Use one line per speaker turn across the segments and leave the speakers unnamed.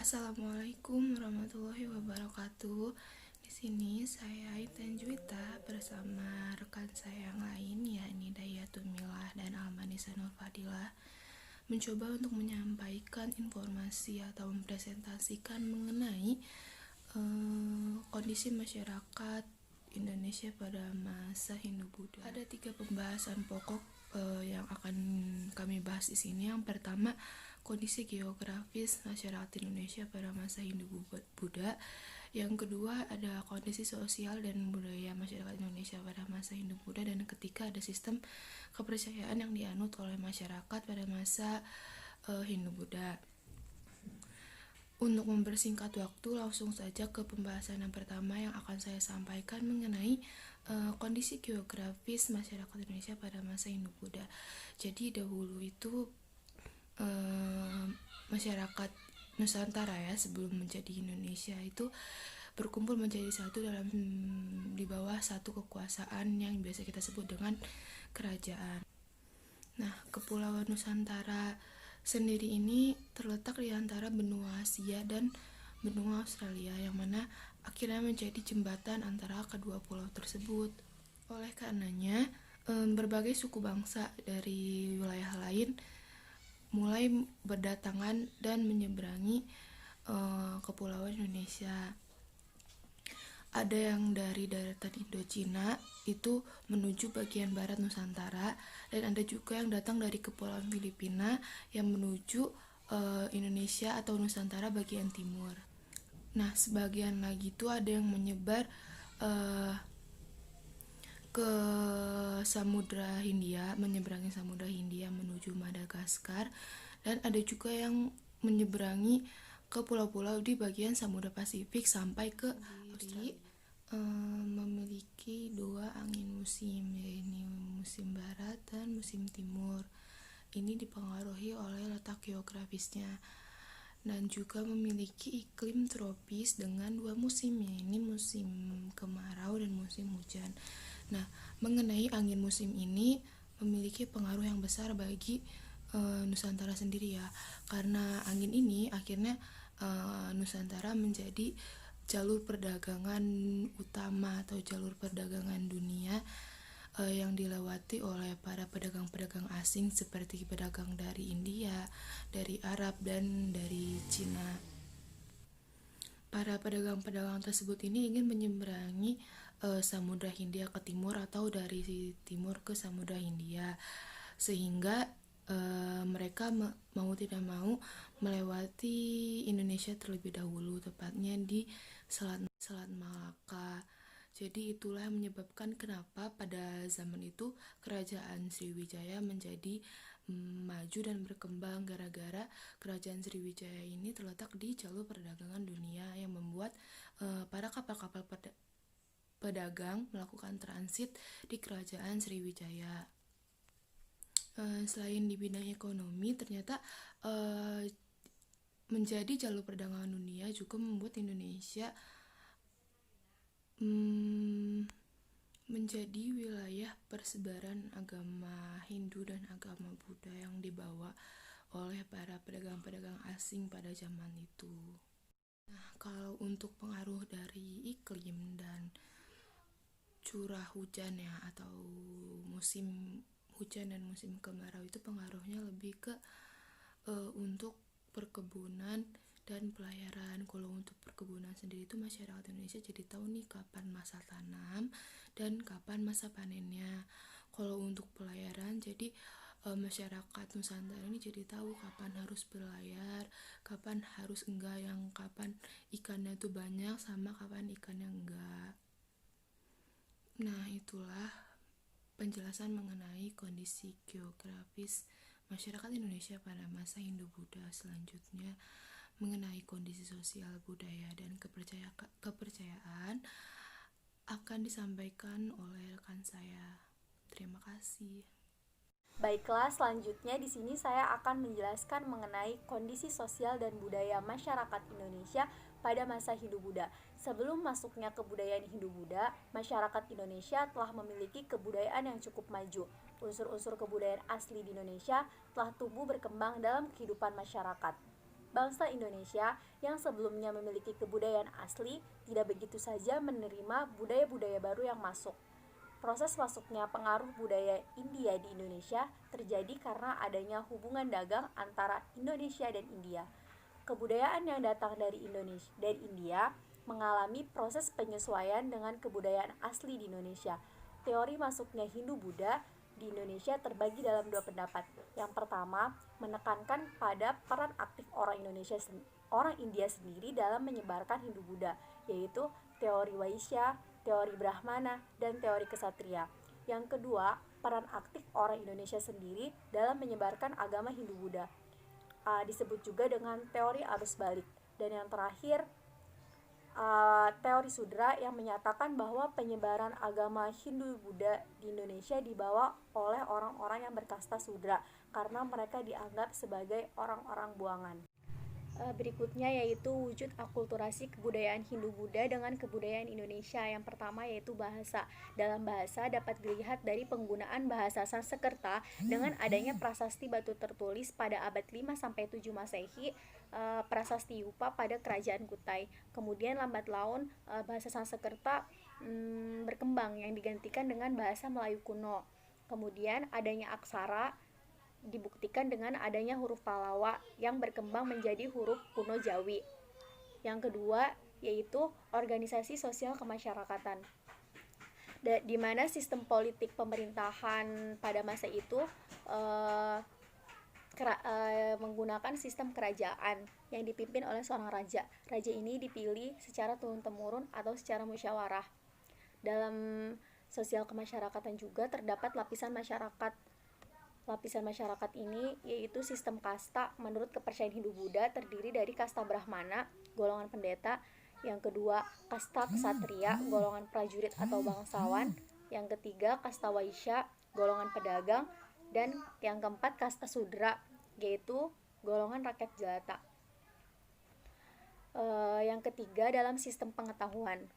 Assalamualaikum warahmatullahi wabarakatuh. Di sini saya Aitan Juwita bersama rekan saya yang lain yakni Dayatun Milah dan Almanisa Nur Fadilah mencoba untuk menyampaikan informasi atau mempresentasikan mengenai kondisi masyarakat Indonesia pada masa Hindu-Buddha. Ada 3 pembahasan pokok yang akan kami bahas di sini. Yang pertama, kondisi geografis masyarakat Indonesia pada masa Hindu-Buddha. Yang kedua, ada kondisi sosial dan budaya masyarakat Indonesia pada masa Hindu-Buddha. Dan yang ketiga, ada sistem kepercayaan yang dianut oleh masyarakat pada masa Hindu-Buddha. Untuk mempersingkat waktu, langsung saja ke pembahasan yang pertama yang akan saya sampaikan mengenai kondisi geografis masyarakat Indonesia pada masa Hindu-Buddha. Jadi dahulu itu masyarakat Nusantara ya sebelum menjadi Indonesia itu berkumpul menjadi satu di bawah satu kekuasaan yang biasa kita sebut dengan kerajaan. Nah, Kepulauan Nusantara sendiri ini terletak di antara benua Asia dan benua Australia, yang mana akhirnya menjadi jembatan antara kedua pulau tersebut. Oleh karenanya, berbagai suku bangsa dari wilayah lain mulai berdatangan dan menyeberangi Kepulauan Indonesia. Ada yang dari daratan Indochina itu menuju bagian barat Nusantara, dan ada juga yang datang dari Kepulauan Filipina yang menuju Indonesia atau Nusantara bagian timur. Nah, sebagian lagi itu ada yang menyebar ke Samudra Hindia, menyeberangi Samudra Hindia menuju Madagaskar, dan ada juga yang menyeberangi ke pulau-pulau di bagian Samudra Pasifik sampai ke Australia. Memiliki 2 angin musim, yaitu musim barat dan musim timur. Ini dipengaruhi oleh letak geografisnya, dan juga memiliki iklim tropis dengan 2 musim, yaitu musim kemarau dan musim hujan. Nah, mengenai angin musim ini memiliki pengaruh yang besar bagi Nusantara sendiri ya, karena angin ini akhirnya Nusantara menjadi jalur perdagangan utama atau jalur perdagangan dunia yang dilewati oleh para pedagang-pedagang asing seperti pedagang dari India, dari Arab, dan dari Cina. Para pedagang-pedagang tersebut ini ingin menyeberangi Samudra Hindia ke timur atau dari timur ke Samudra Hindia, sehingga mereka mau tidak mau melewati Indonesia terlebih dahulu, tepatnya di Selat Malaka. Jadi itulah yang menyebabkan kenapa pada zaman itu kerajaan Sriwijaya menjadi maju dan berkembang, gara-gara kerajaan Sriwijaya ini terletak di jalur perdagangan dunia yang membuat para kapal-kapal pedagang melakukan transit di kerajaan Sriwijaya. Selain di bidang ekonomi, ternyata menjadi jalur perdagangan dunia juga membuat Indonesia menjadi wilayah persebaran agama Hindu dan agama Buddha yang dibawa oleh para pedagang-pedagang asing pada zaman itu. Nah, kalau untuk pengaruh dari iklim dan curah hujan ya, atau musim hujan dan musim kemarau, itu pengaruhnya lebih ke untuk perkebunan dan pelayaran. Kalau untuk perkebunan sendiri itu masyarakat Indonesia jadi tahu nih kapan masa tanam dan kapan masa panennya. Kalau untuk pelayaran, jadi masyarakat Nusantara ini jadi tahu kapan harus berlayar, kapan harus enggak, yang kapan ikannya tuh banyak sama kapan ikannya enggak. Nah, itulah penjelasan mengenai kondisi geografis masyarakat Indonesia pada masa Hindu-Buddha. Selanjutnya, mengenai kondisi sosial, budaya, dan kepercayaan akan disampaikan oleh rekan saya. Terima kasih.
Baiklah, selanjutnya di sini saya akan menjelaskan mengenai kondisi sosial dan budaya masyarakat Indonesia pada masa Hindu-Buddha. Sebelum masuknya kebudayaan Hindu-Buddha, masyarakat Indonesia telah memiliki kebudayaan yang cukup maju. Unsur-unsur kebudayaan asli di Indonesia telah tumbuh berkembang dalam kehidupan masyarakat. bangsa Indonesia yang sebelumnya memiliki kebudayaan asli tidak begitu saja menerima budaya-budaya baru yang masuk. Proses masuknya pengaruh budaya India di Indonesia terjadi karena adanya hubungan dagang antara Indonesia dan India. Kebudayaan yang datang dari India mengalami proses penyesuaian dengan kebudayaan asli di Indonesia. Teori masuknya Hindu-Buddha di Indonesia terbagi dalam dua pendapat. Yang pertama, menekankan pada peran aktif orang India sendiri dalam menyebarkan Hindu-Buddha, yaitu teori Vaishya, teori Brahmana, dan teori Ksatria. Yang kedua, peran aktif orang Indonesia sendiri dalam menyebarkan agama Hindu-Buddha, disebut juga dengan teori arus balik. Dan yang terakhir, teori Sudra yang menyatakan bahwa penyebaran agama Hindu-Buddha di Indonesia dibawa oleh orang-orang yang berkasta Sudra karena mereka dianggap sebagai orang-orang buangan. Berikutnya yaitu wujud akulturasi kebudayaan Hindu-Buddha dengan kebudayaan Indonesia. Yang pertama yaitu bahasa. Dalam bahasa dapat dilihat dari penggunaan bahasa Sanskerta dengan adanya prasasti batu tertulis pada abad 5-7 Masehi, prasasti Yupa pada kerajaan Kutai. Kemudian lambat laun bahasa Sanskerta berkembang yang digantikan dengan bahasa Melayu kuno. Kemudian adanya aksara dibuktikan dengan adanya huruf Pallawa yang berkembang menjadi huruf kuno Jawi. Yang kedua yaitu organisasi sosial kemasyarakatan, di mana sistem politik pemerintahan pada masa itu menggunakan sistem kerajaan yang dipimpin oleh seorang raja. Raja ini dipilih secara turun-temurun atau secara musyawarah. Dalam sosial kemasyarakatan juga terdapat lapisan masyarakat. Lapisan masyarakat ini yaitu sistem kasta menurut kepercayaan Hindu-Buddha terdiri dari kasta Brahmana, golongan pendeta. Yang kedua, kasta Ksatria, golongan prajurit atau bangsawan. Yang ketiga, kasta Vaishya, golongan pedagang. Dan yang keempat, kasta Sudra, yaitu golongan rakyat jelata. Yang ketiga, dalam sistem pengetahuan.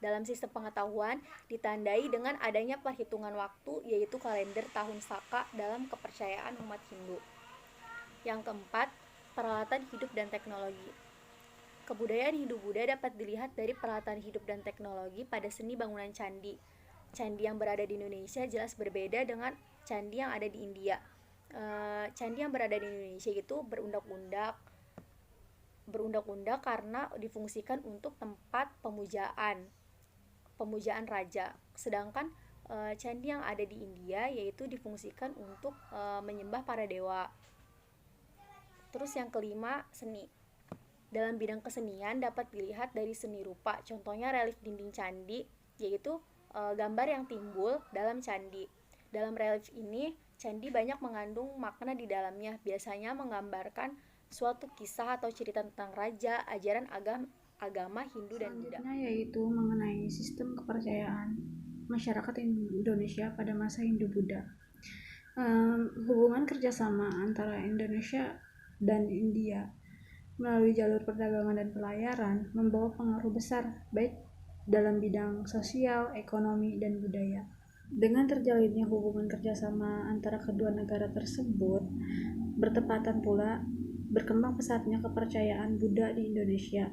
Dalam sistem pengetahuan ditandai dengan adanya perhitungan waktu, yaitu kalender tahun Saka dalam kepercayaan umat Hindu. Yang keempat, peralatan hidup dan teknologi. Kebudayaan Hindu-Buddha dapat dilihat dari peralatan hidup dan teknologi pada seni bangunan candi. Candi yang berada di Indonesia jelas berbeda dengan candi yang ada di India. Candi yang berada di Indonesia itu berundak-undak karena difungsikan untuk tempat pemujaan raja. Sedangkan candi yang ada di India yaitu difungsikan untuk menyembah para dewa. Terus yang kelima, seni. Dalam bidang kesenian dapat dilihat dari seni rupa. Contohnya relief dinding candi, yaitu gambar yang timbul dalam candi. Dalam relief ini, candi banyak mengandung makna di dalamnya. Biasanya menggambarkan suatu kisah atau cerita tentang raja, ajaran agama Hindu dan Buddha.
Selanjutnya yaitu mengenai sistem kepercayaan masyarakat Indonesia pada masa Hindu-Buddha. Hubungan kerjasama antara Indonesia dan India melalui jalur perdagangan dan pelayaran membawa pengaruh besar baik dalam bidang sosial, ekonomi, dan budaya. Dengan terjalinnya hubungan kerjasama antara kedua negara tersebut, bertepatan pula berkembang pesatnya kepercayaan Buddha di Indonesia.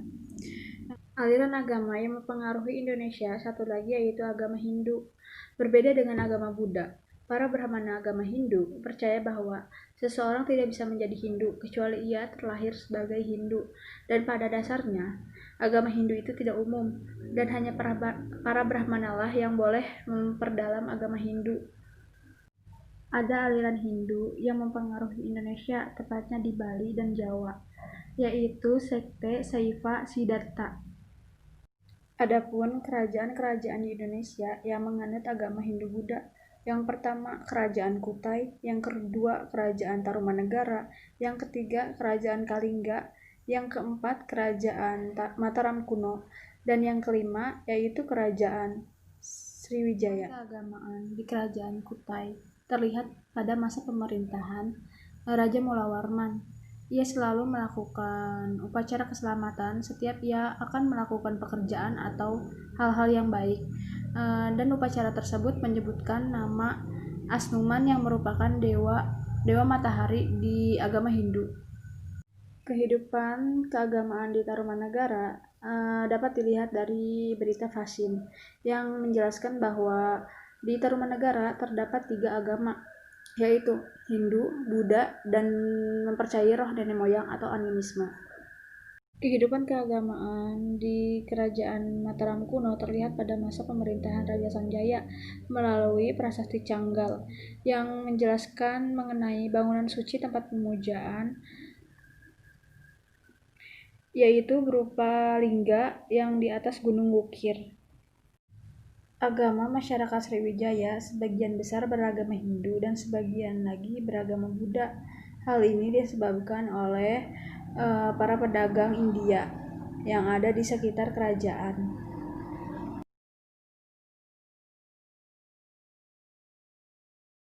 Aliran agama yang mempengaruhi Indonesia satu lagi yaitu agama Hindu. Berbeda dengan agama Buddha, para Brahmana agama Hindu percaya bahwa seseorang tidak bisa menjadi Hindu kecuali ia terlahir sebagai Hindu, dan pada dasarnya agama Hindu itu tidak umum dan hanya para Brahmana lah yang boleh memperdalam agama Hindu. Ada aliran Hindu yang mempengaruhi Indonesia, tepatnya di Bali dan Jawa, yaitu sekte Saiva Siddhartha. Adapun kerajaan-kerajaan di Indonesia yang menganut agama Hindu-Buddha, yang pertama Kerajaan Kutai, yang kedua Kerajaan Tarumanegara, yang ketiga Kerajaan Kalingga, yang keempat Kerajaan Mataram kuno, dan yang kelima yaitu Kerajaan Sriwijaya. Keagamaan di Kerajaan Kutai terlihat pada masa pemerintahan Raja Mulawarman. Ia selalu melakukan upacara keselamatan setiap ia akan melakukan pekerjaan atau hal-hal yang baik, dan upacara tersebut menyebutkan nama Asnuman yang merupakan dewa matahari di agama Hindu. Kehidupan keagamaan di Tarumanagara dapat dilihat dari berita Fasin yang menjelaskan bahwa di Tarumanagara terdapat 3 agama, yaitu Hindu, Buddha, dan mempercayai roh nenek moyang atau animisme. Kehidupan keagamaan di Kerajaan Mataram kuno terlihat pada masa pemerintahan Raja Sanjaya melalui Prasasti Canggal yang menjelaskan mengenai bangunan suci tempat pemujaan, yaitu berupa lingga yang di atas gunung Wukir. Agama masyarakat Sriwijaya sebagian besar beragama Hindu dan sebagian lagi beragama Buddha. Hal ini disebabkan oleh para pedagang India yang ada di sekitar kerajaan.